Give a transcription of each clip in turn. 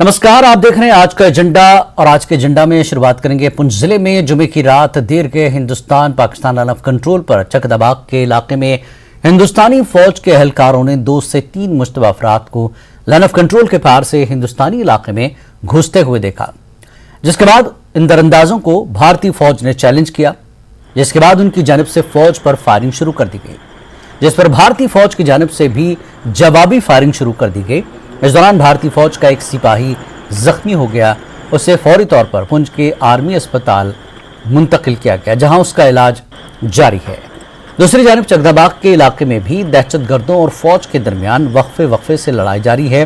नमस्कार, आप देख रहे हैं आज का एजेंडा। और आज के एजेंडा में शुरुआत करेंगे पुंछ जिले में जुमे की रात देर के Hindustan Pakistan line of control पर चकदबाग के इलाके में हिंदुस्तानी फौज के एहलकारों ने 2 से 3 मुश्तबा अफराद को लाइन ऑफ कंट्रोल के पार से हिंदुस्तानी इलाके में घुसते हुए देखा, जिसके बाद इन दरअंदाजों को भारतीय फौज ने चैलेंज किया, जिसके बाद उनकी जानिब से फौज पर फायरिंग शुरू कर दी गई, जिस पर भारतीय फौज की जानिब से भी जवाबी फायरिंग शुरू कर दी गई। इस दौरान भारतीय फौज का एक सिपाही जख्मी हो गया, उसे फौरी तौर पर पुंछ के आर्मी अस्पताल मुंतकिल किया गया, जहां उसका इलाज जारी है। दूसरी जानिब चकदबाग के इलाके में भी दहशतगर्दों और फौज के दरमियान वक्फे से लड़ाई जारी है।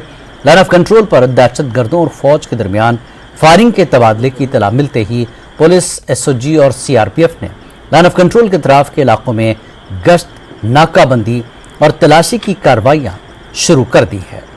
लाइन ऑफ कंट्रोल पर दहशतगर्दों और फौज के दरमियान फायरिंग के तबादले की इतला मिलते ही पुलिस, एसओजी और सीआरपीएफ ने लाइन ऑफ कंट्रोल के अतराफ के इलाकों में गश्त, नाकाबंदी और तलाशी की कार्रवाइयां शुरू कर दी है।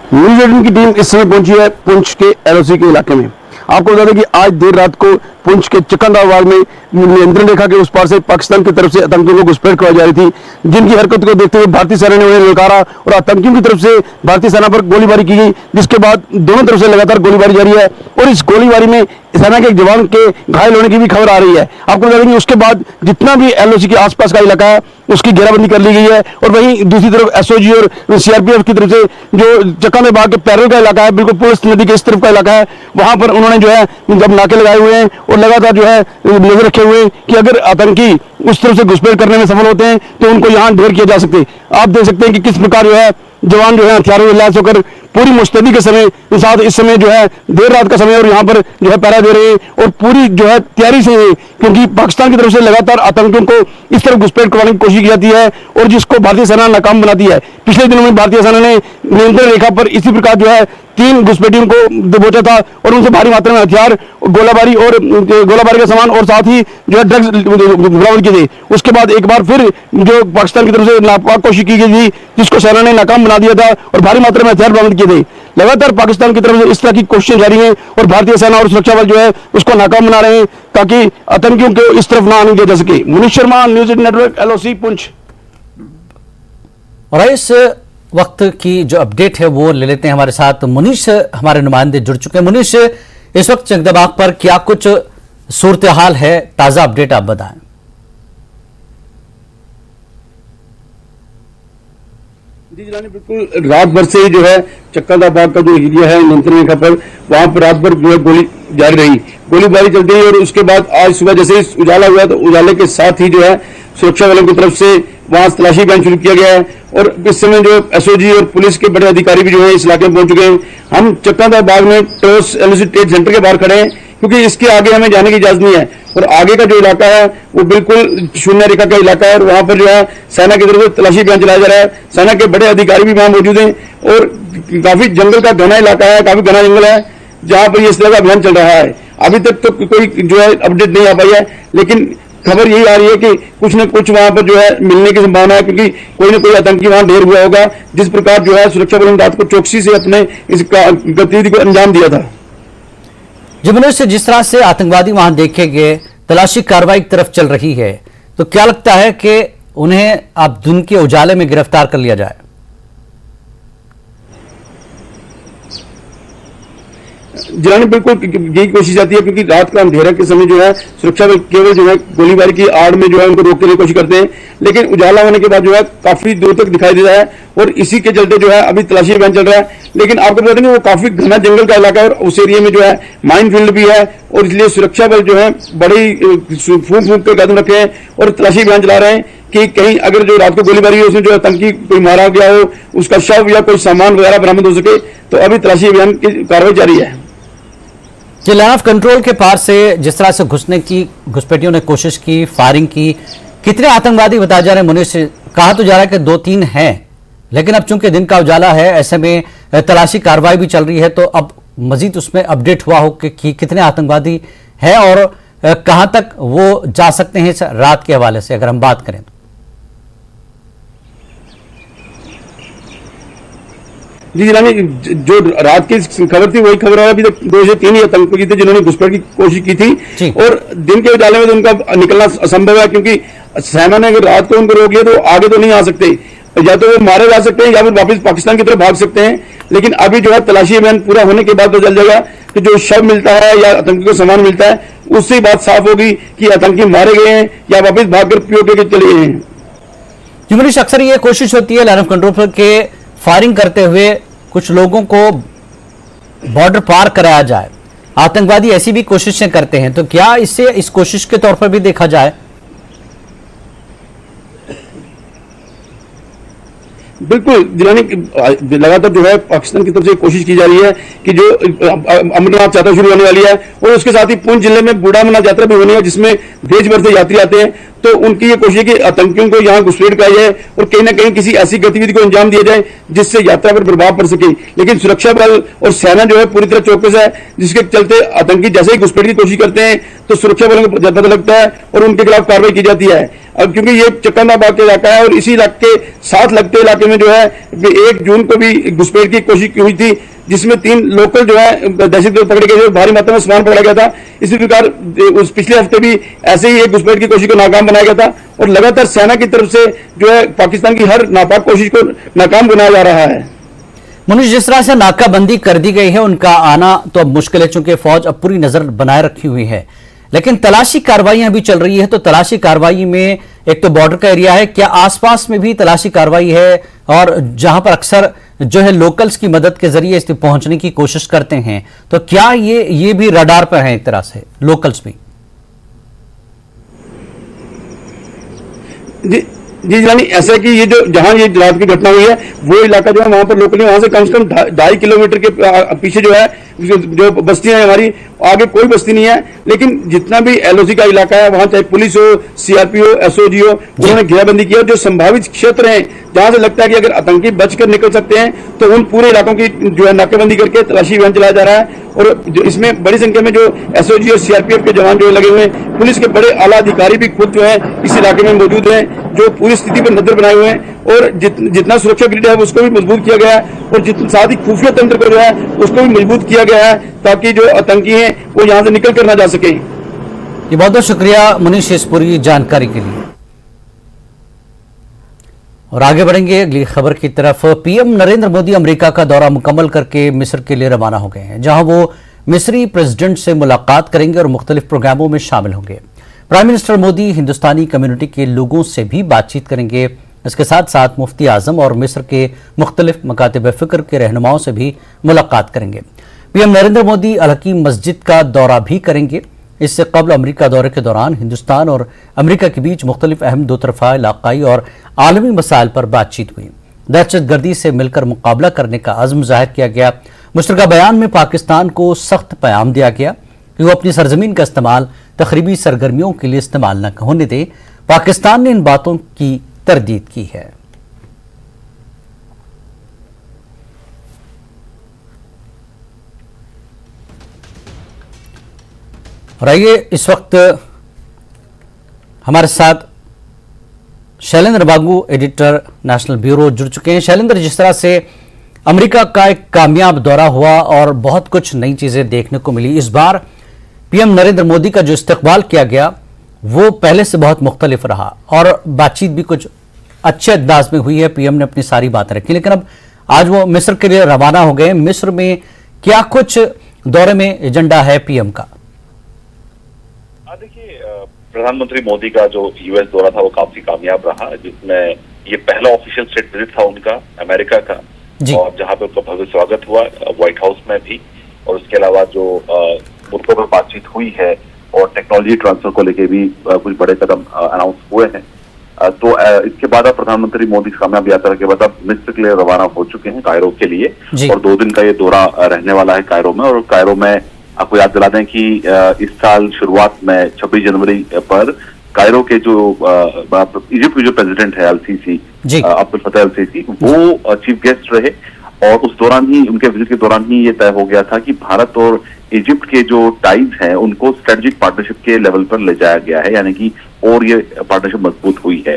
न्यूज 18 की टीम इस समय पहुंची है पुंछ के एलओसी के इलाके में। आपको बता दें कि आज देर रात को पुंछ के चकंदाबाग में नियंत्रण रेखा के उस पार से पाकिस्तान की तरफ से आतंकियों को घुसपैठ करवाई जा रही थी, जिनकी हरकत को देखते हुए भारतीय सेना ने उन्हें ललकारा और आतंकियों की तरफ से भारतीय सेना पर गोलीबारी की गई, जिसके बाद दोनों तरफ से लगातार गोलीबारी जारी है और इस गोलीबारी में सेना के एक जवान के घायल होने की भी खबर आ रही है। आपको बता दें कि उसके बाद जितना भी एलओसी के आसपास का इलाका है उसकी घेराबंदी कर ली गई है और वहीं दूसरी तरफ एसओजी और सीआरपीएफ की तरफ से जो चकंदाबाग के पैरल का इलाका है, बिल्कुल पुलिस नदी के इस तरफ का इलाका है, वहां पर उन्होंने जो है जब नाके लगाए हुए हैं और लगातार जो है नजर रखे हुए हैं कि अगर आतंकी उस तरफ से घुसपैठ करने में सफल होते हैं तो उनको यहां ढेर किया जा सकते। आप देख सकते हैं कि किस प्रकार जो है जवान जो है हथियारों से लैस होकर पूरी मुस्तैदी के समय साथ इस समय जो है देर रात का समय और यहाँ पर जो है पहरा दे रहे हैं और पूरी जो है तैयारी से है, क्योंकि पाकिस्तान की तरफ से लगातार आतंकियों को इस तरफ घुसपैठ करवाने की कोशिश की जाती है और जिसको भारतीय सेना नाकाम बनाती है। पिछले दिनों में भारतीय सेना ने नियंत्रण रेखा पर इसी प्रकार जो है 3 घुसपैठियों को दबोचा था और उनसे भारी मात्रा में हथियार, गोलाबारी का सामान और साथ ही जो है ड्रग्स बरामद किए थे। उसके बाद एक बार फिर जो पाकिस्तान की तरफ से नापाक कोशिश की गई थी, जिसको सेना ने नाकाम बना दिया था और भारी मात्रा में हथियार बरामद किए थे। लगातार पाकिस्तान की तरफ से इस तरह की कोशिशें जारी हैं और भारतीय सेना और सुरक्षा बल जो है उसको नाकाम बना रहे हैं ताकि आतंकियों को इस तरफ ना आने दिया जा सके। Munish Sharma, news 18 network, LOC Poonch. और इस वक्त की जो अपडेट है वो ले लेते हैं। हमारे साथ मुनीष, हमारे नुमाइंदे जुड़ चुके हैं। मुनीष, इस वक्त चकदबाग पर क्या कुछ सूरत हाल है, ताजा अपडेट आप बताएं। जी जिलानी, बिल्कुल रात भर से ही जो है चकंदाबाग का जो एरिया है नियंत्रण रेखा पर, वहां पर रात भर जो है गोली जारी रही, गोलीबारी चलती रही और उसके बाद आज सुबह जैसे ही उजाला हुआ तो उजाले के साथ ही जो है सुरक्षा बलों की तरफ से वहां तलाशी अभियान शुरू किया गया है और इस समय जो एसओजी और पुलिस के बड़े अधिकारी भी जो है इस इलाके में पहुंच चुके हैं। हम चकंदाबाग में टोस एलओसी ट्रेड सेंटर के बाहर खड़े हैं क्योंकि इसके आगे हमें जाने की इजाजत नहीं है और आगे का जो इलाका है वो बिल्कुल शून्य रेखा का इलाका है और वहां पर जो है सेना की तरफ से तलाशी अभियान चलाया जा रहा है। सेना के बड़े अधिकारी भी वहां मौजूद हैं और काफी जंगल का घना इलाका है, काफी घना जंगल है जहां पर इस तरह का अभियान चल रहा है। अभी तक तो कोई जो है अपडेट नहीं आ पाई है, लेकिन खबर यही आ रही है कि कुछ न कुछ वहां पर जो है मिलने की संभावना है, क्योंकि कोई न कोई आतंकी वहां ढेर हुआ होगा। जिस प्रकार जो है सुरक्षा बलों ने रात को चौकसी से अपने इस गतिविधि को अंजाम दिया था। जी मनुष्य, जिस तरह से आतंकवादी वहां देखे गए, तलाशी कार्रवाई की तरफ चल रही है, तो क्या लगता है कि उन्हें अब दिन के उजाले में गिरफ्तार कर लिया जाए? जिलानी, बिल्कुल यही कोशिश आती है क्योंकि रात का अंधेरा के समय जो है सुरक्षा बल केवल जो है गोलीबारी की आड़ में जो है उनको रोकने की कोशिश करते हैं, लेकिन उजाला होने के बाद जो है काफी दूर तक दिखाई देता है और इसी के चलते जो है अभी तलाशी अभियान चल रहा है। लेकिन आपको बता देंगे वो काफी घना जंगल का इलाका है और उस एरिया में जो है माइन फील्ड भी है और इसलिए सुरक्षा बल जो है बड़ी फूंक कर कदम रखे हैं और तलाशी अभियान चला रहे हैं कि कहीं अगर जो रात को गोलीबारी हुई उसमें जो आतंकी कोई मारा गया हो, उसका शव या कोई सामान वगैरह बरामद हो सके, तो अभी तलाशी अभियान की कार्रवाई जारी है। लाइन ऑफ कंट्रोल के पार से जिस तरह से घुसने की घुसपैठियों ने कोशिश की, फायरिंग की, कितने आतंकवादी बताए जा रहे हैं मुनीष? कहा तो जा रहा है कि 2-3 हैं, लेकिन अब चूंकि दिन का उजाला है, ऐसे में तलाशी कार्रवाई भी चल रही है, तो अब मजीद उसमें अपडेट हुआ हो कि कितने आतंकवादी हैं और कहां तक वो जा सकते हैं इस रात के हवाले से अगर हम बात करें तो? जी जिलानी, जो रात की खबर थी वही खबर है। अभी तक 2 से 3 ही आतंकी थे जिन्होंने घुसपैठ की कोशिश की थी और दिन के उजाले में तो उनका निकलना असंभव है, क्योंकि सेना ने अगर रात को उनको रोक लिया तो आगे तो नहीं आ सकते। या तो वो मारे जा सकते हैं या फिर वापस पाकिस्तान की तरफ भाग सकते हैं। लेकिन अभी जो है तलाशी अभियान पूरा होने के बाद तो चल जाएगा कि जो शव मिलता है या आतंकी को सामान मिलता है, उससे बात साफ होगी कि आतंकी मारे गए हैं या वापस भागकर पीओके के चले गए हैं। जी मनीष, अक्सर ये कोशिश होती है लाइन ऑफ कंट्रोल पर के फायरिंग करते हुए कुछ लोगों को बॉर्डर पार कराया जाए, आतंकवादी ऐसी भी कोशिशें करते हैं, तो क्या इसे इस कोशिश के तौर पर भी देखा जाए? बिल्कुल जिलानी, लगातार जो है पाकिस्तान की तरफ से कोशिश की जा रही है कि जो अमरनाथ यात्रा शुरू होने वाली है और उसके साथ ही पुंछ जिले में बूढ़ा अमरनाथ यात्रा भी होनी है, जिसमें देश भर से यात्री आते हैं। तो उनकी ये कोशिश है कि आतंकियों को यहाँ घुसपैठ कराई जाए और कहीं ना कहीं किसी ऐसी गतिविधि को अंजाम दिया जाए जिससे यात्रा पर प्रभाव पड़ सके। लेकिन सुरक्षा बल और सेना जो है पूरी तरह चौकस है, जिसके चलते आतंकी जैसे ही घुसपैठ की कोशिश करते हैं तो सुरक्षा बलों को पता लगता है और उनके खिलाफ कार्रवाई की जाती है। अब क्योंकि ये चकंदाबाग का इलाका है और इसी इलाके साथ लगते इलाके में जो है 1 जून को भी घुसपैठ की कोशिश हुई थी, जिसमें 3 लोकल जो है दहशतगर्द पकड़े गए थे, भारी मात्रा में सामान पकड़ा गया था। इसी प्रकार उस पिछले हफ्ते भी ऐसे ही एक घुसपैठ की कोशिश को नाकाम बनाया गया था और लगातार सेना की तरफ से जो है पाकिस्तान की हर नापाक कोशिश को नाकाम बनाया जा रहा है। मनुष्य, जिस तरह से नाकाबंदी कर दी गई है, उनका आना तो अब मुश्किल है, चूंकि फौज अब पूरी नजर बनाए रखी हुई है, लेकिन तलाशी कार्रवाइयां भी चल रही है। तो तलाशी कार्रवाई में एक तो बॉर्डर का एरिया है, क्या आसपास में भी तलाशी कार्रवाई है? और जहां पर अक्सर जो है लोकल्स की मदद के जरिए इस पहुंचने की कोशिश करते हैं, तो क्या ये भी रडार पर है एक तरह से लोकल्स भी? जी यानी ऐसा है कि ये जो जहां ये रात की घटना हुई है वो इलाका जो है वहां पर लोकली वहां से कम 2.5 किलोमीटर के पीछे जो है जो बस्तियां हैं हमारी, आगे कोई बस्ती नहीं है। लेकिन जितना भी एलओसी का इलाका है वहां चाहे पुलिस हो, सीआरपी हो, एसओजी हो, उन्होंने घेराबंदी की है। जो संभावित क्षेत्र हैं जहां से लगता है कि अगर आतंकी बचकर निकल सकते हैं तो उन पूरे इलाकों की जो है नाकेबंदी करके तलाशी अभियान चलाया जा रहा है। और इसमें बड़ी संख्या में जो एसओजी और सीआरपीएफ के जवान जो लगे हुए हैं, पुलिस के बड़े आला अधिकारी भी खुद जो है इस इलाके में मौजूद हैं, जो पूरी स्थिति पर नजर बनाए हुए हैं। और जितना सुरक्षा ग्रिड है उसको भी मजबूत किया गया है और साथ ही खुफिया तंत्र को जो है उसको भी मजबूत किया गया है ताकि जो आतंकी हैं वो यहां से निकल कर ना जा सके। ये बहुत बहुत शुक्रिया मनीष इस पूरी जानकारी के लिए। और आगे बढ़ेंगे अगली खबर की तरफ। पीएम नरेंद्र मोदी अमेरिका का दौरा मुकम्मल करके मिस्र के लिए रवाना हो गए हैं, जहां वो मिस्री प्रेसिडेंट से मुलाकात करेंगे और मुख्तलिफ प्रोग्रामों में शामिल होंगे। प्राइम मिनिस्टर मोदी हिंदुस्तानी कम्युनिटी के लोगों से भी बातचीत करेंगे। इसके साथ साथ मुफ्ती आजम और मिस्र के मुख्तलिफ मकातिब फिक्र के रहनुमाओं से भी मुलाकात करेंगे। पीएम नरेंद्र मोदी अल हकीम मस्जिद का दौरा भी करेंगे। इससे कबल अमेरिका दौरे के दौरान हिंदुस्तान और अमेरिका के बीच मुख्तलिफ अहम दोतरफा इलाकाई और आलमी मसाइल पर बातचीत हुई। दहशतगर्दी से मिलकर मुकाबला करने का अज़्म जाहिर किया गया। मुश्तरका बयान में पाकिस्तान को सख्त पैगाम दिया गया कि वो अपनी सरजमीन का इस्तेमाल तखरीबी सरगर्मियों के लिए इस्तेमाल न होने दे। पाकिस्तान ने इन बातों की तरदीद की है। और आइए इस वक्त हमारे साथ शैलेंद्र बागू, एडिटर नेशनल ब्यूरो, जुड़ चुके हैं। शैलेंद्र, जिस तरह से अमेरिका का एक कामयाब दौरा हुआ और बहुत कुछ नई चीजें देखने को मिली, इस बार पीएम नरेंद्र मोदी का जो इस्तकबाल किया गया वो पहले से बहुत मुख्तलिफ रहा और बातचीत भी कुछ अच्छे अंदाज में हुई है। पीएम ने अपनी सारी बातें रखी, लेकिन अब आज वो मिस्र के लिए रवाना हो गए। मिस्र में क्या कुछ दौरे में एजेंडा है पीएम का? देखिए, प्रधानमंत्री मोदी का जो यूएस दौरा था वो काफी कामयाब रहा, जिसमें ये पहला ऑफिशियल स्टेट विजिट था उनका अमेरिका का, और जहां पे उनका भव्य स्वागत हुआ व्हाइट हाउस में भी, और उसके अलावा जो मुद्दों पर बातचीत हुई है और टेक्नोलॉजी ट्रांसफर को लेके भी कुछ बड़े कदम अनाउंस हुए हैं। तो इसके बाद अब प्रधानमंत्री मोदी की कामयाब यात्रा के बाद अब मिस्र के लिए रवाना हो चुके हैं कायरो के लिए, और 2 दिन का ये दौरा रहने वाला है कायरो में। और कायरो में आपको याद दिला दें कि इस साल शुरुआत में 26 जनवरी पर कायरो के जो इजिप्ट के जो प्रेसिडेंट है अल-सीसी, अब्दुल फतेह अल-सीसी, वो चीफ गेस्ट रहे। और उस दौरान ही, उनके विजिट के दौरान ही ये तय हो गया था कि भारत और इजिप्ट के जो टाइज हैं उनको स्ट्रेटेजिक पार्टनरशिप के लेवल पर ले जाया गया है, यानी कि और ये पार्टनरशिप मजबूत हुई है।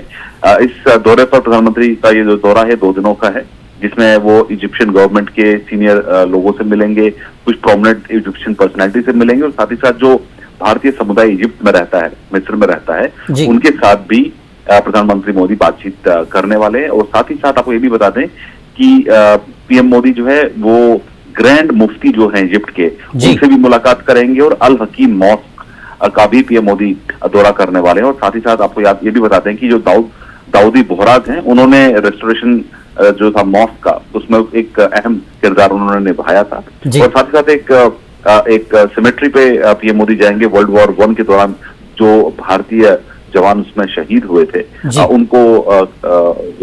इस दौरे पर प्रधानमंत्री का ये जो दौरा है 2 दिनों का है, जिसमें वो इजिप्शियन गवर्नमेंट के सीनियर लोगों से मिलेंगे, कुछ प्रोमिनेंट इजिप्शियन पर्सनैलिटी से मिलेंगे, और साथ ही साथ जो भारतीय समुदाय इजिप्ट में रहता है, मिस्र में रहता है, उनके साथ भी प्रधानमंत्री मोदी बातचीत करने वाले हैं। और साथ ही साथ आपको ये भी बता दें कि पीएम मोदी जो है वो ग्रैंड मुफ्ती जो है इजिप्ट के, उनसे भी मुलाकात करेंगे और अल हकीम मॉस्क का भी पीएम मोदी दौरा करने वाले हैं। और साथ ही साथ आपको ये भी बताते हैं कि जो दाऊदी बोहराज हैं, उन्होंने रेस्टोरेशन जो था मॉस्क का, उसमें एक अहम किरदार उन्होंने निभाया था। और साथ ही साथ एक सिमेट्री पे पीएम मोदी जाएंगे। वर्ल्ड वॉर 1 के दौरान जो भारतीय जवान उसमें शहीद हुए थे, उनको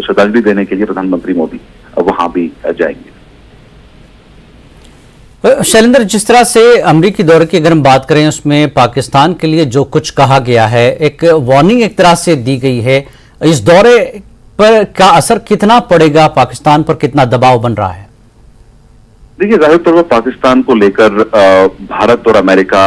श्रद्धांजलि देने के लिए प्रधानमंत्री मोदी वहां भी जाएंगे। शैलेंद्र, जिस तरह से अमरीकी दौरे की अगर हम बात करें, उसमें पाकिस्तान के लिए जो कुछ कहा गया है, एक वार्निंग एक तरह से दी गई है, इस दौरे पर क्या असर कितना पड़ेगा, पाकिस्तान पर कितना दबाव बन रहा है? देखिए, जाहिर तौर पर पाकिस्तान को लेकर भारत और अमेरिका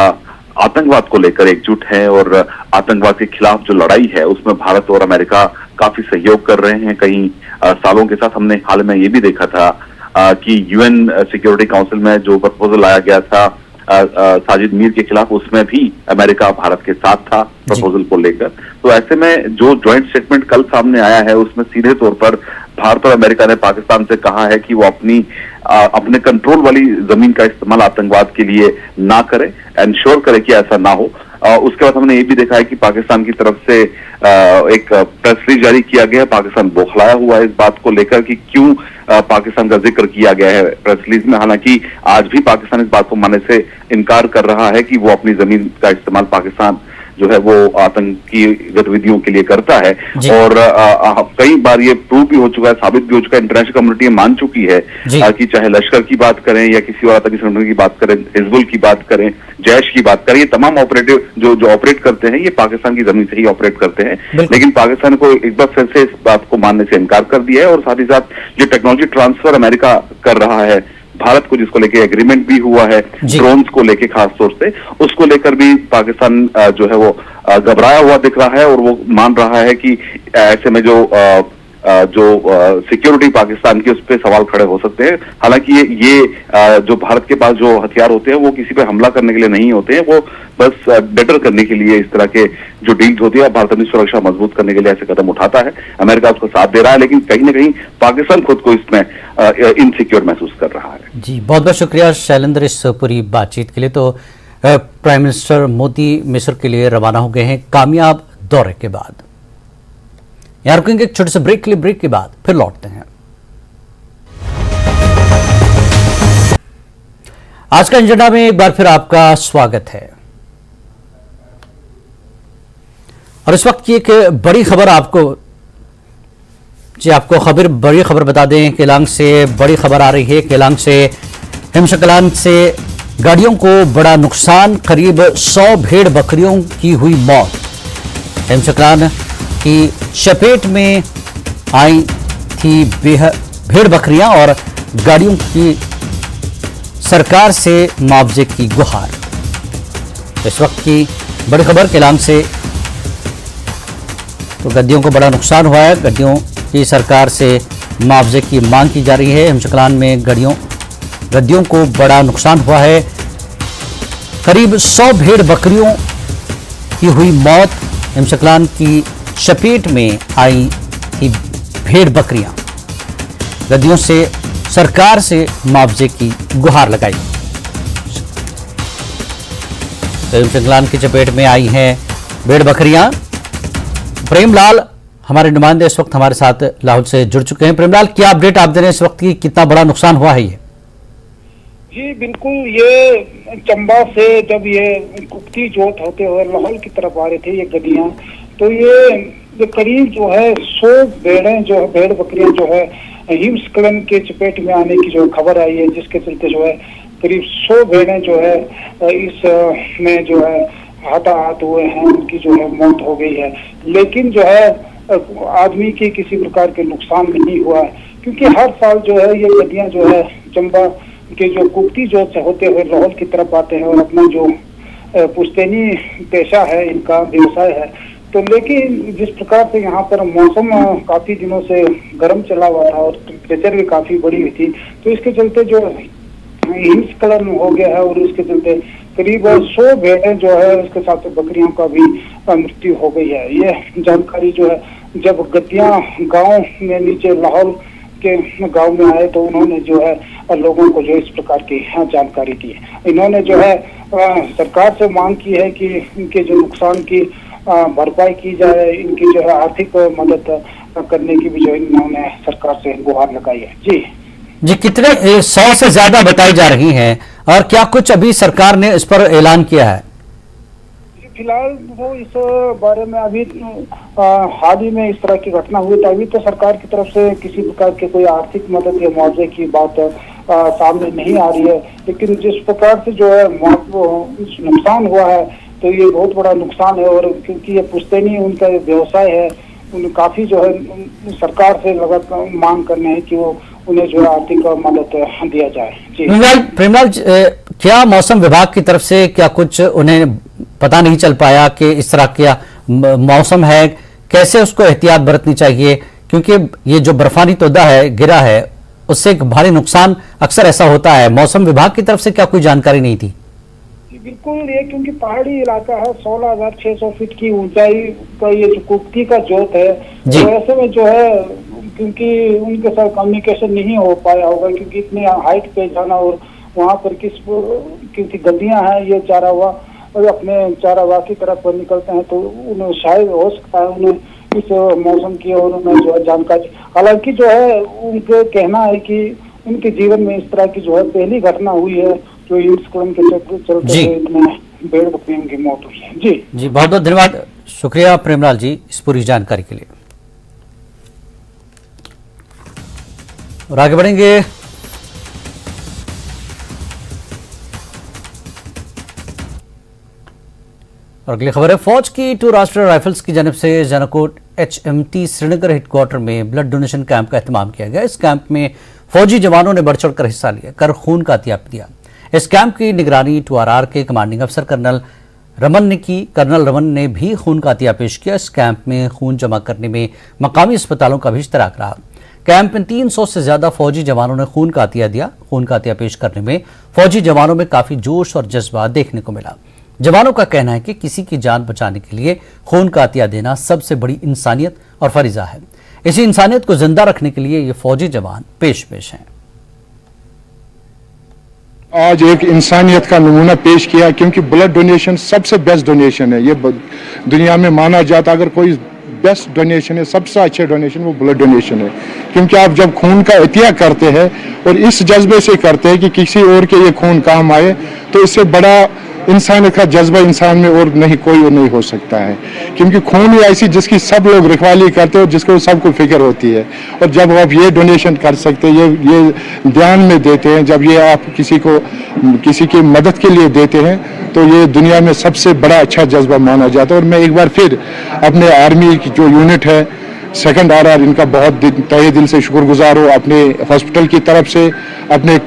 आतंकवाद को लेकर एकजुट है और आतंकवाद के खिलाफ जो लड़ाई है उसमें भारत और अमेरिका काफी सहयोग कर रहे हैं कई सालों के साथ। हमने हाल में ये भी देखा था कि यूएन सिक्योरिटी काउंसिल में जो प्रपोजल लाया गया था साजिद मीर के खिलाफ, उसमें भी अमेरिका भारत के साथ था प्रपोजल को लेकर। तो ऐसे में जो ज्वाइंट स्टेटमेंट कल सामने आया है उसमें सीधे तौर पर भारत और अमेरिका ने पाकिस्तान से कहा है कि वो अपने कंट्रोल वाली जमीन का इस्तेमाल आतंकवाद के लिए ना करे, एंश्योर करे कि ऐसा ना हो। उसके बाद हमने ये भी देखा है कि पाकिस्तान की तरफ से एक प्रेस रिलीज जारी किया गया है। पाकिस्तान बौखलाया हुआ है इस बात को लेकर कि क्यों पाकिस्तान का जिक्र किया गया है प्रेस रिलीज में। हालांकि आज भी पाकिस्तान इस बात को मानने से इनकार कर रहा है कि वो अपनी जमीन का इस्तेमाल पाकिस्तान जो है वो आतंकी गतिविधियों के लिए करता है। और कई बार ये प्रूव भी हो चुका है, साबित भी हो चुका है, इंटरनेशनल कम्युनिटी मान चुकी है कि चाहे लश्कर की बात करें या किसी और आतंकी संगठन की बात करें, हिजबुल की बात करें, जैश की बात करें, ये तमाम ऑपरेटिव जो ऑपरेट करते हैं ये पाकिस्तान की जमीन से ही ऑपरेट करते हैं। लेकिन पाकिस्तान को एक बार फिर से इस बात को मानने से इनकार कर दिया है। और साथ ही साथ जो टेक्नोलॉजी ट्रांसफर अमेरिका कर रहा है भारत को, जिसको लेके एग्रीमेंट भी हुआ है ड्रोन्स को लेके खास तौर से, उसको लेकर भी पाकिस्तान जो है वो घबराया हुआ दिख रहा है। और वो मान रहा है कि ऐसे में जो सिक्योरिटी पाकिस्तान की, उस पर सवाल खड़े हो सकते हैं। हालांकि ये जो भारत के पास जो हथियार होते हैं वो किसी पे हमला करने के लिए नहीं होते हैं, वो बस बेटर करने के लिए इस तरह के जो डील्स होती है, भारत अपनी सुरक्षा मजबूत करने के लिए ऐसे कदम उठाता है। अमेरिका उसको साथ दे रहा है, लेकिन कहीं ना कहीं पाकिस्तान खुद को इसमें इनसिक्योर महसूस कर रहा है। जी, बहुत बहुत शुक्रिया शैलेंद्र इस पूरी बातचीत के लिए। तो प्राइम मिनिस्टर मोदी मिस्र के लिए रवाना हो गए हैं कामयाब दौरे के बाद। यहाँ रुकेंगे एक छोटे से ब्रेक के लिए, ब्रेक के बाद फिर लौटते हैं। आज का एजेंडा में एक बार फिर आपका स्वागत है और इस वक्त की एक बड़ी खबर आपको बड़ी खबर बता दें। केलांग से बड़ी खबर आ रही है। केलांग से हिमशकलान से गाड़ियों को बड़ा नुकसान, करीब 100 भेड़ बकरियों की हुई मौत। हिमशकलान की चपेट में आई थी भेड़ बकरियां और गाड़ियों की सरकार से मुआवजे की गुहार। इस वक्त की बड़ी खबर केलांग से, तो गड्डियों को बड़ा नुकसान हुआ है। गड्डियों की सरकार से मुआवजे की मांग की जा रही है। हिमशकलान में गड्डियों को बड़ा नुकसान हुआ है। करीब 100 भेड़ बकरियों की हुई मौत। हिमशकलान की चपेट में आई थी भेड़ बकरियां। गड्डियों से सरकार से मुआवजे की गुहार लगाई। हिमशकलान की चपेट में आई हैं भेड़ बकरियां। प्रेमलाल हमारे नुमाइंदे इस वक्त हमारे साथ लाहौर से जुड़ चुके हैं। प्रेमलाल, क्या अपडेट आप दे रहे हैं इस वक्त की, कितना बड़ा नुकसान हुआ है ये? जी बिल्कुल, ये चंबा से जब ये कुप्ती जोत होते हुए लाहौर की तरफ आ रहे थे ये गड्डियां, तो ये करीब जो है 100 भेड़ बकरियां जो है हिमस्खलन के चपेट में आने की जो खबर आई है, जिसके चलते जो है करीब 100 भेड़ें जो है इस में जो है हताहत हुए हैं, उनकी जो है मौत हो गई है। लेकिन जो है आदमी की किसी प्रकार के नुकसान नहीं हुआ है, क्योंकि हर साल जो है ये गड्डियां जो है चंबा के जो कुप्ती जोत से होते हुए लाहौर की तरफ आते हैं और अपना जो पुश्तैनी पेशा है, इनका व्यवसाय है। तो लेकिन जिस प्रकार से यहाँ पर मौसम काफी दिनों से गर्म चला हुआ था और टेम्परेचर भी काफी बढ़ी हुई थी, तो इसके चलते जो हिमस्खलन हो गया है और उसके चलते करीब 100 भेड़ें जो है उसके साथ बकरियों का भी मृत्यु हो गई है। ये जानकारी जो है जब गद्दियां गांव में नीचे लाहौल के गांव में आए तो उन्होंने जो है लोगों को जो इस प्रकार की जानकारी दी। इन्होंने जो है सरकार से मांग की है कि इनके जो नुकसान की भरपाई की जाए, इनकी जो है आर्थिक मदद करने की भी जो इन्होंने सरकार से गुहार लगाई है। जी कितने 100 से ज्यादा बताई जा रही हैं, और क्या कुछ अभी सरकार ने इस पर ऐलान किया है? फिलहाल वो इस बारे में अभी हाल ही में इस तरह की घटना हुई तो अभी तो सरकार की तरफ से किसी प्रकार के कोई आर्थिक मदद या मुआवजे की बात सामने नहीं आ रही है। लेकिन जिस प्रकार से जो है नुकसान हुआ है तो ये बहुत बड़ा नुकसान है, और क्योंकि ये पुश्तैनी उनका व्यवसाय है, उन काफी जो है सरकार से लगातार मांग करने हैं कि वो उन्हें जो है आर्थिक मदद दिया जाए। जी प्रेमलाल, क्या मौसम विभाग की तरफ से क्या कुछ उन्हें पता नहीं चल पाया कि इस तरह का मौसम है, कैसे उसको एहतियात बरतनी चाहिए? क्योंकि ये जो बर्फानी तोदा है गिरा है उससे एक भारी नुकसान अक्सर ऐसा होता है। मौसम विभाग की तरफ से क्या कोई जानकारी नहीं थी? बिल्कुल, ये क्योंकि पहाड़ी इलाका है, 16,600 फीट की ऊंचाई का ये जो कुप्ती का जोत है, तो ऐसे में जो है क्योंकि उनके साथ कम्युनिकेशन नहीं हो पाया होगा, क्योंकि इतनी हाइट पे जाना और वहाँ पर क्योंकि गद्दियां हैं, ये चारागाह और अपने चारागाह की तरफ निकलते हैं, तो उन्हें शायद हो सकता है उन्हें इस मौसम की और उन्हें जो है जानकारी। हालांकि जो है उनके कहना है कि उनके जीवन में इस तरह की जो है पहली घटना हुई है जो हिमस्खलन के चलते इतने भेड़ बकरियों की मौत हुई है। जी बहुत बहुत धन्यवाद, शुक्रिया प्रेमलाल जी इस पूरी जानकारी के लिए। और आगे बढ़ेंगे। और अगली खबर है, फौज की 2 राष्ट्रीय राइफल्स की जानिब से जनाकोट HMT श्रीनगर हेडक्वार्टर में ब्लड डोनेशन कैंप का एहतमाम किया गया। इस कैंप में फौजी जवानों ने बढ़ चढ़कर हिस्सा लिया कर खून का अतिया दिया। इस कैंप की निगरानी 2RR के कमांडिंग अफसर कर्नल रमन ने की। कर्नल रमन ने भी खून का अतिया पेश किया। इस कैंप में खून जमा करने में मकामी अस्पतालों का भी इश्तराक रहा। कैंप में 300 से ज्यादा फौजी जवानों ने खून का अतिया दिया। खून का अतिया पेश करने में फौजी जवानों में काफी जोश और जज्बा देखने को मिला। जवानों का कहना है कि किसी की जान बचाने के लिए खून का अतिया देना सबसे बड़ी इंसानियत और फरीजा है। इसी इंसानियत को जिंदा रखने के लिए ये फौजी जवान पेश हैं। आज एक इंसानियत का नमूना पेश किया, क्योंकि ब्लड डोनेशन सबसे बेस्ट डोनेशन है। ये दुनिया में माना जाता, अगर कोई बेस्ट डोनेशन है, सबसे अच्छा डोनेशन वो ब्लड डोनेशन है। क्योंकि आप जब खून का एहतिया करते हैं और इस जज्बे से करते हैं कि किसी और के ये खून काम आए, तो इससे बड़ा इंसानियत का जज्बा इंसान में और नहीं हो सकता है। क्योंकि खून ही ऐसी जिसकी सब लोग रखवाली करते हैं और जिसको सबको फिक्र होती है। और जब आप ये डोनेशन कर सकते हैं, ये ध्यान में देते हैं, जब ये आप किसी की मदद के लिए देते हैं, तो ये दुनिया में सबसे बड़ा अच्छा जज्बा माना जाता है। और मैं एक बार फिर अपने आर्मी की जो यूनिट है 2nd RR, इनका बहुत तहे दिल से शुक्रगुजार हूँ, अपने हॉस्पिटल की तरफ से, अपने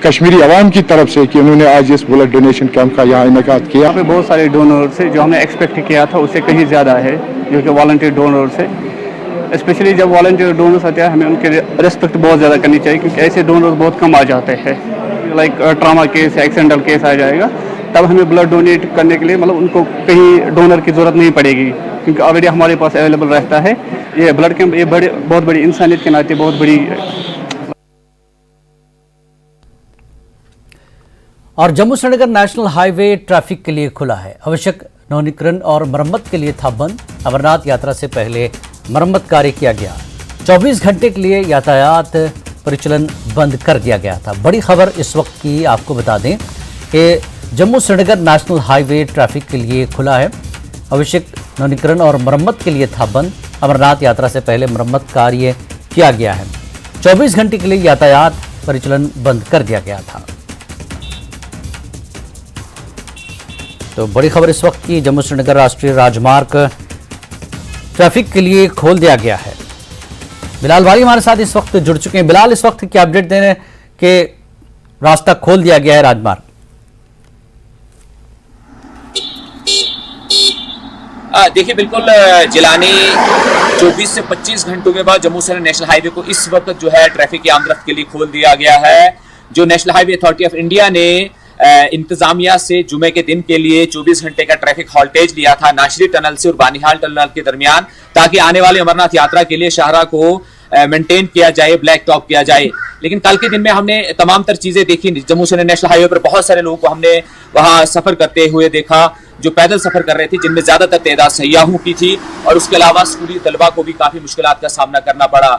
कश्मीरी अवाम की तरफ से, कि उन्होंने आज इस ब्लड डोनेशन कैंप का यहाँ इनेकाद किया। यहाँ पे बहुत सारे डोनर्स है, जो हमने एक्सपेक्ट किया था उससे कहीं ज़्यादा है, जो कि वॉलंटियर डोनर्स है। स्पेशली जब वॉलंटियर डोनर्स आते हैं, हमें उनके रिस्पेक्ट बहुत ज़्यादा करनी चाहिए, क्योंकि ऐसे डोनर्स बहुत कम आ जाते हैं। लाइक ट्रामा केस या एक्सीडेंटल केस आ जाएगा, तब हमें ब्लड डोनेट करने के लिए मतलब उनको कहीं डोनर की ज़रूरत नहीं पड़ेगी, क्योंकि ऑलरेडी हमारे पास अवेलेबल रहता है। ये ब्लड कैंप ये बहुत बड़ी इंसानियत के नाते बहुत बड़ी। और Jammu Srinagar national highway traffic के लिए खुला है। आवश्यक नवीनीकरण और मरम्मत के लिए था बंद। अमरनाथ यात्रा से पहले मरम्मत कार्य किया गया। 24 घंटे के लिए यातायात परिचालन बंद कर दिया गया था। बड़ी खबर इस वक्त की आपको बता दें कि Jammu Srinagar national highway traffic के लिए खुला है। आवश्यक नवीनीकरण और मरम्मत के लिए था बंद। अमरनाथ यात्रा से पहले मरम्मत कार्य किया गया है। 24 घंटे के लिए यातायात परिचालन बंद कर दिया गया था। तो बड़ी खबर इस वक्त की, जम्मू श्रीनगर राष्ट्रीय राजमार्ग ट्रैफिक के लिए खोल दिया गया है। बिलाल वाली हमारे साथ इस वक्त जुड़ चुके हैं। बिलाल, इस वक्त क्या अपडेट दे रहे हैं कि रास्ता खोल दिया गया है राजमार्ग? देखिए, बिल्कुल जिलानी 24 से 25 घंटों के बाद जम्मू श्रीनगर नेशनल हाईवे को इस वक्त जो है ट्रैफिक की आमदरफ्त के लिए खोल दिया गया है। जो national highway authority of India ने इंतजामिया से जुमे के दिन के लिए 24 घंटे का ट्रैफिक हॉल्टेज लिया था नाशरी टनल से और बानिहाल टनल के दरमियान, ताकि आने वाले अमरनाथ यात्रा के लिए शाहरा को मेंटेन किया जाए, ब्लैक टॉप किया जाए। लेकिन कल के दिन में हमने तमाम तर चीजें देखी। जम्मू से नेशनल हाईवे पर बहुत सारे लोगों को हमने वहां सफर करते हुए देखा जो पैदल सफर कर रहे थे, जिनमें ज्यादातर तादाद सयाहों की थी, और उसके अलावा स्कूली तलबा को भी काफी मुश्किलात का सामना करना पड़ा,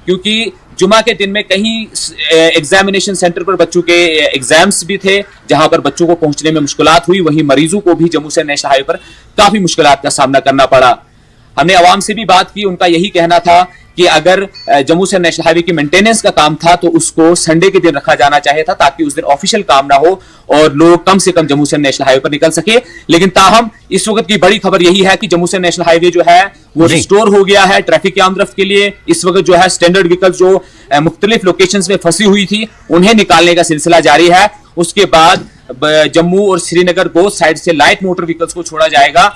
क्योंकि जुमा के दिन में कहीं एग्जामिनेशन सेंटर पर बच्चों के एग्जाम्स भी थे, जहां पर बच्चों को पहुंचने में मुश्किलात हुई। वहीं मरीजों को भी जम्मू से नेशनल हाईवे पर काफी मुश्किलात का सामना करना पड़ा। हमने आवाम से भी बात की, उनका यही कहना था कि अगर जम्मू से नेशनल हाईवे की मेंटेनेंस का काम था तो उसको संडे के दिन रखा जाना चाहिए था, ताकि उस दिन ऑफिशियल काम ना हो और लोग कम से कम जम्मू से नेशनल हाईवे पर निकल सके। लेकिन ताहम इस वक्त की बड़ी खबर यही है कि जम्मू से नेशनल हाईवे जो है वो रिस्टोर हो गया है ट्रैफिक की आमदरफ्त के लिए। इस वक्त जो है स्टैंडर्ड व्हीकल्स जो मुख्तलिफ लोकेशंस में फंसी हुई थी उन्हें निकालने का सिलसिला जारी है। उसके बाद जम्मू और श्रीनगर बोथ साइड से लाइट मोटर व्हीकल्स को छोड़ा जाएगा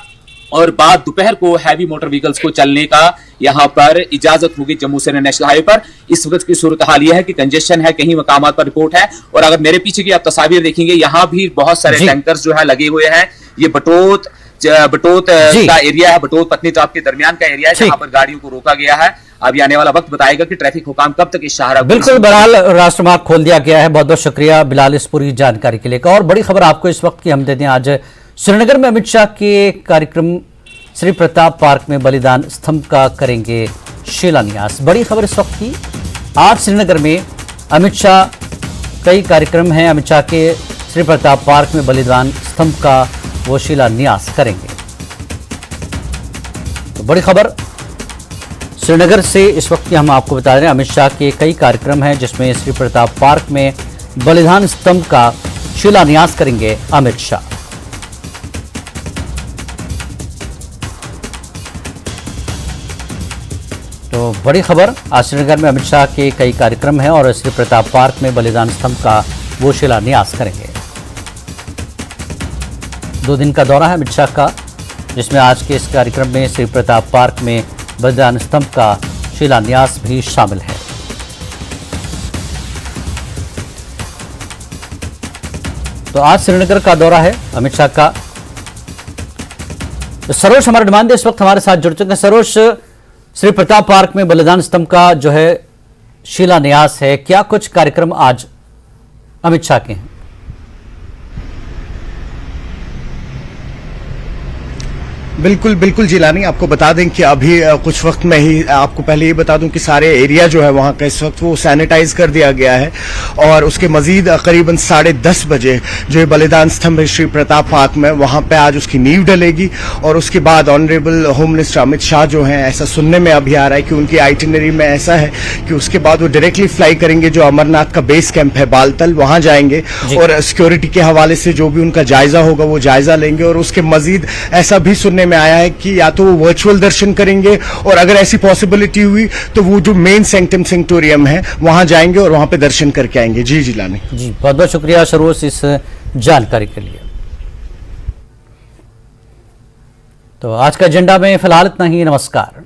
और बाद दोपहर को हैवी मोटर व्हीकल्स को चलने का यहां पर इजाजत होगी जम्मू से नेशनल हाईवे पर। इस वक्त की सूरत हाल यह है कि कंजेशन है, कहीं मकामात पर रिपोर्ट है। और अगर मेरे पीछे की आप तस्वीर देखेंगे, यहाँ भी बहुत सारे टैंकर्स जो है लगे हुए हैं। ये बटोत का एरिया है, बटोत पत्नी टॉप के दरमियान का एरिया है, जहां पर गाड़ियों को रोका गया है। अभी आने वाला वक्त बताएगा कि ट्रैफिक हुकाम कब तक इस शाहरा। बिल्कुल, बहरहाल राष्ट्रमार्ग खोल दिया गया है। बहुत बहुत शुक्रिया बिलाल इस पूरी जानकारी के लिए। और बड़ी खबर आपको इस वक्त की हम देते हैं। आज श्रीनगर में अमित शाह के कार्यक्रम श्री प्रताप पार्क में बलिदान स्तंभ का करेंगे शिलान्यास। बड़ी खबर इस वक्त की, आज श्रीनगर में अमित शाह कई कार्यक्रम हैं। अमित शाह के श्री प्रताप पार्क में बलिदान स्तंभ का वो शिलान्यास करेंगे। तो बड़ी खबर श्रीनगर से इस वक्त की हम आपको बता रहे हैं। अमित शाह के कई कार्यक्रम हैं जिसमें श्री प्रताप पार्क में बलिदान स्तंभ का शिलान्यास करेंगे अमित शाह। तो बड़ी खबर, आज श्रीनगर में अमित शाह के कई कार्यक्रम हैं और श्री प्रताप पार्क में बलिदान स्तंभ का वो शिलान्यास करेंगे। 2 दिन का दौरा है अमित शाह का, जिसमें आज के इस कार्यक्रम में श्री प्रताप पार्क में बलिदान स्तंभ का शिलान्यास भी शामिल है। तो आज श्रीनगर का दौरा है अमित शाह का। तो सरोज हमारे नुमाइंदे इस वक्त हमारे साथ जुड़ चुके हैं। सरोज, श्री प्रताप पार्क में बलिदान स्तंभ का जो है शिलान्यास है, क्या कुछ कार्यक्रम आज अमित शाह के हैं? बिल्कुल बिल्कुल जिलानी, आपको बता दें कि अभी कुछ वक्त में ही आपको पहले ये बता दूं कि सारे एरिया जो है वहाँ का इस वक्त वो सैनिटाइज कर दिया गया है और उसके मजीद करीबन 10:30 बजे जो है बलिदान स्तंभ है श्री प्रताप पार्क में, वहाँ पे आज उसकी नींव डलेगी। और उसके बाद honourable home minister Amit Shah जो हैं, ऐसा सुनने में अभी आ रहा है कि उनकी आइटिनरी में ऐसा है कि उसके बाद वो डायरेक्टली फ्लाई करेंगे जो अमरनाथ का बेस कैंप है बालतल, वहाँ जाएंगे और सिक्योरिटी के हवाले से जो भी उनका जायजा होगा वो जायजा लेंगे। और उसके मजीद ऐसा भी सुनने में आया है कि या तो वो वर्चुअल दर्शन करेंगे और अगर ऐसी पॉसिबिलिटी हुई तो वो जो मेन सेंक्टम सेंक्टोरियम है वहां जाएंगे और वहां पे दर्शन करके आएंगे। जी जिलानी जी, बहुत बहुत शुक्रिया सरोज इस जानकारी के लिए। तो आज का एजेंडा में फिलहाल इतना ही। नमस्कार।